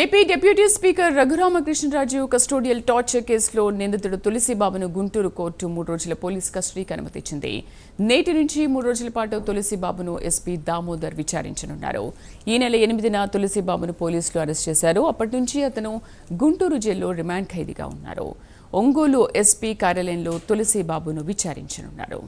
AP deputy speaker Raghuramakrishnaraju custodial torture కేసులో నిందితుడు తులసిబాబును Guntur court 3 రోజుల పోలీస్ కస్టడీకి అనుమతించింది. నేటి నుంచి 3 రోజుల పాటు తులసిబాబును ఎస్పీ దామోదర్ విచారించనున్నారు. ఈ నెల 8న తులసిబాబును పోలీసులు అరెస్ట్ చేశారు. అప్పటి నుంచి అతను గుంటూరు జైల్లో రిమాండ్ ఖైదీగా ఉన్నారు. ఒంగోలు ఎస్పీ కార్యాలయంలో తులసిబాబును విచారించనున్నారు.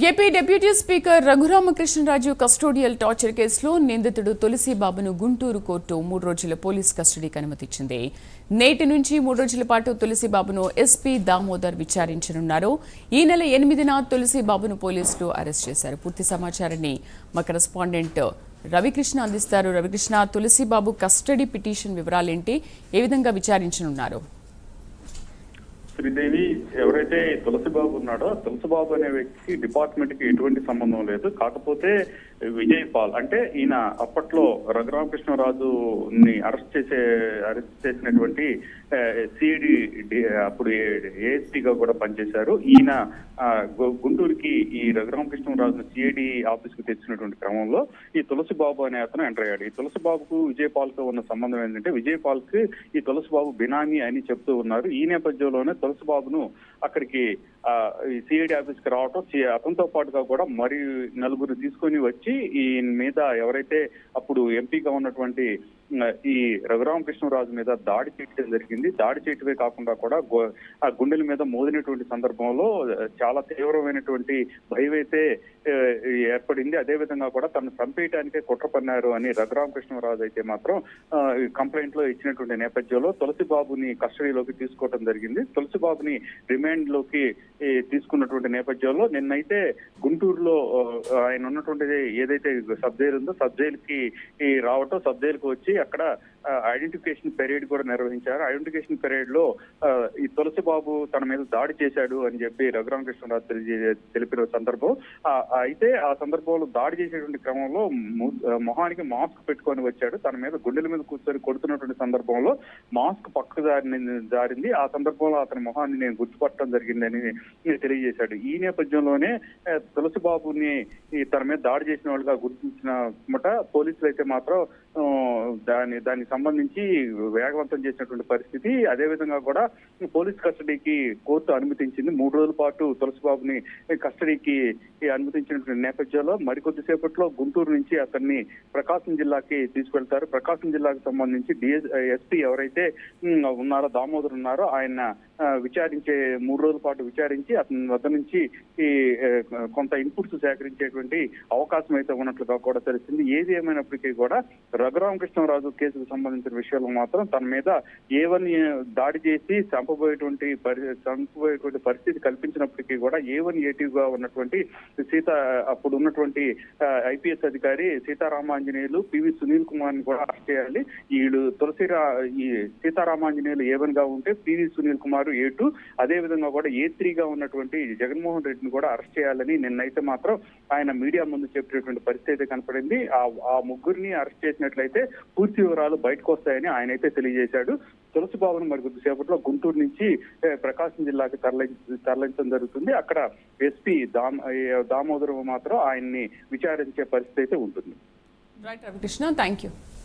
AP deputy speaker Raghuramakrishnaraju custodial torture కేసులో నిందితుడు తులసిబాబును గుంటూరు కోర్టు 3 రోజుల పోలీస్ కస్టడీకి అనుమతించింది. నేటి నుంచి 3 రోజుల పాటు తులసిబాబును ఎస్పీ దామోదర్ విచారించనున్నారు. ఈ నెల 8న తులసిబాబును పోలీసులు అరెస్ట్ చేశారు. పూర్తి సమాచారాన్ని మా కరెస్పాండెంట్ రవికృష్ణ అందిస్తారు. రవికృష్ణ, తులసిబాబు కస్టడీ పిటిషన్ వివరాలేంటి? ఏ విధంగా విచారించనున్నారు? శ్రీదేవి, ఎవరైతే తులసిబాబు ఉన్నాడో తులసిబాబు అనే వ్యక్తికి డిపార్ట్మెంట్ కి ఎటువంటి సంబంధం లేదు. కాకపోతే విజయ్ పాల్ అంటే ఈయన అప్పట్లో రఘురామకృష్ణరాజుని అరెస్ట్ చేసినటువంటి సిఐడి అప్పుడు ఏఎస్పీగా కూడా పనిచేశారు. ఈయన గుంటూరుకి ఈ రఘురామకృష్ణరాజును సిఐడి ఆఫీస్ కు తెచ్చినటువంటి క్రమంలో ఈ తులసిబాబు అనే అతను ఎంటర్ అయ్యాడు. ఈ తులసిబాబుకు విజయ్ పాల్ కు ఉన్న సంబంధం ఏంటంటే, విజయ్ పాల్ కి ఈ తులసిబాబు బినామీ అని చెప్తూ ఉన్నారు. ఈ నేపథ్యంలోనే తులసిబాబును అక్కడికి సిఐడి ఆఫీస్ కి రావటం, అతనితో పాటుగా కూడా మరి 4 తీసుకొని వచ్చి ఈయన మీద ఎవరైతే అప్పుడు ఎంపీగా ఉన్నటువంటి ఈ రఘురామకృష్ణరాజు మీద దాడి చేయడం జరిగింది. దాడి చేయటమే కాకుండా కూడా ఆ గుండెల మీద మోదినటువంటి సందర్భంలో చాలా తీవ్రమైనటువంటి భయం అయితే ఏర్పడింది. అదే విధంగా కూడా తను చంపేయటానికే కుట్ర పన్నారు అని రఘురామకృష్ణరాజు అయితే మాత్రం కంప్లైంట్ లో ఇచ్చినటువంటి నేపథ్యంలో తులసిబాబుని కస్టడీలోకి తీసుకోవడం జరిగింది. తులసిబాబుని రిమాండ్ లోకి తీసుకున్నటువంటి నేపథ్యంలో నిన్నైతే గుంటూరులో ఆయన ఉన్నటువంటి ఏదైతే సబ్ జైలు ఉందో సబ్ జైలుకి రావటం, సబ్ జైలుకి వచ్చి అక్కడ ఐడెంటిఫికేషన్ పరేడ్ కూడా నిర్వహించారు. ఐడెంటిఫికేషన్ పరేడ్ లో ఈ తులసిబాబు తన మీద దాడి చేశాడు అని చెప్పి రఘురామకృష్ణరాజు తెలిపిన సందర్భం. అయితే ఆ సందర్భంలో దాడి చేసేటువంటి క్రమంలో మొహానికి మాస్క్ పెట్టుకొని వచ్చాడు. తన మీద గుండెల మీద కూర్చొని కొడుతున్నటువంటి సందర్భంలో మాస్క్ పక్కకు జారింది. ఆ సందర్భంలో అతని మొహాన్ని నేను గుర్తుపట్టడం జరిగిందని తెలియజేశాడు. ఈ నేపథ్యంలోనే తులసిబాబుని తన మీద దాడి చేసిన వాళ్ళుగా గుర్తించిన పోలీసులు అయితే మాత్రం దానికి సంబంధించి వేగవంతం చేసినటువంటి పరిస్థితి. అదే విధంగా కూడా పోలీస్ కస్టడీకి కోర్టు అనుమతించింది. 3 రోజుల పాటు తులసిబాబుని కస్టడీకి అనుమతించినటువంటి నేపథ్యంలో మరికొద్దిసేపట్లో గుంటూరు నుంచి అతన్ని ప్రకాశం జిల్లాకి తీసుకెళ్తారు. ప్రకాశం జిల్లాకు సంబంధించి ఎస్పీ ఎవరైతే ఉన్నారో దామోదర్ ఉన్నారో ఆయన విచారించే 3 రోజుల పాటు విచారించి అతని వద్ద నుంచి కొంత ఇన్పుట్స్ సేకరించేటువంటి అవకాశం అయితే ఉన్నట్లుగా కూడా తెలిసింది. ఏది ఏమైనప్పటికీ కూడా రఘురామకృష్ణరాజు కేసుకు సంబంధించిన విషయంలో మాత్రం తన మీద A1 దాడి చేసి చంపబోయేటువంటి పరిస్థితి కల్పించినప్పటికీ కూడా A1 A2 గా ఉన్నటువంటి అప్పుడు ఉన్నటువంటి ఐపీఎస్ అధికారి సీతారామాంజనేయులు పివి సునీల్ కుమార్ ని కూడా అరెస్ట్ చేయాలి. వీళ్ళు ఈ సీతారామాంజనేయులు A1 గా ఉంటే పివి సునీల్ కుమార్ A2, అదే విధంగా కూడా A3 గా ఉన్నటువంటి జగన్మోహన్ రెడ్డిని కూడా అరెస్ట్ చేయాలని నిన్నైతే మాత్రం ఆయన మీడియా ముందు చెప్పినటువంటి పరిస్థితి అయితే కనపడింది. ఆ ముగ్గురిని అరెస్ట్ చేసినట్లయితే పూర్తి వివరాలు బయటకు వస్తాయని ఆయన అయితే తెలియజేశాడు. తులసిబాబును మరి కొద్దిసేపట్లో గుంటూరు నుంచి ప్రకాశం జిల్లాకి తరలించడం జరుగుతుంది. అక్కడ ఎస్పీ దామోదర్ మాత్రం ఆయన్ని విచారించే పరిస్థితి అయితే ఉంటుంది. Right Ravikrishna, thank you.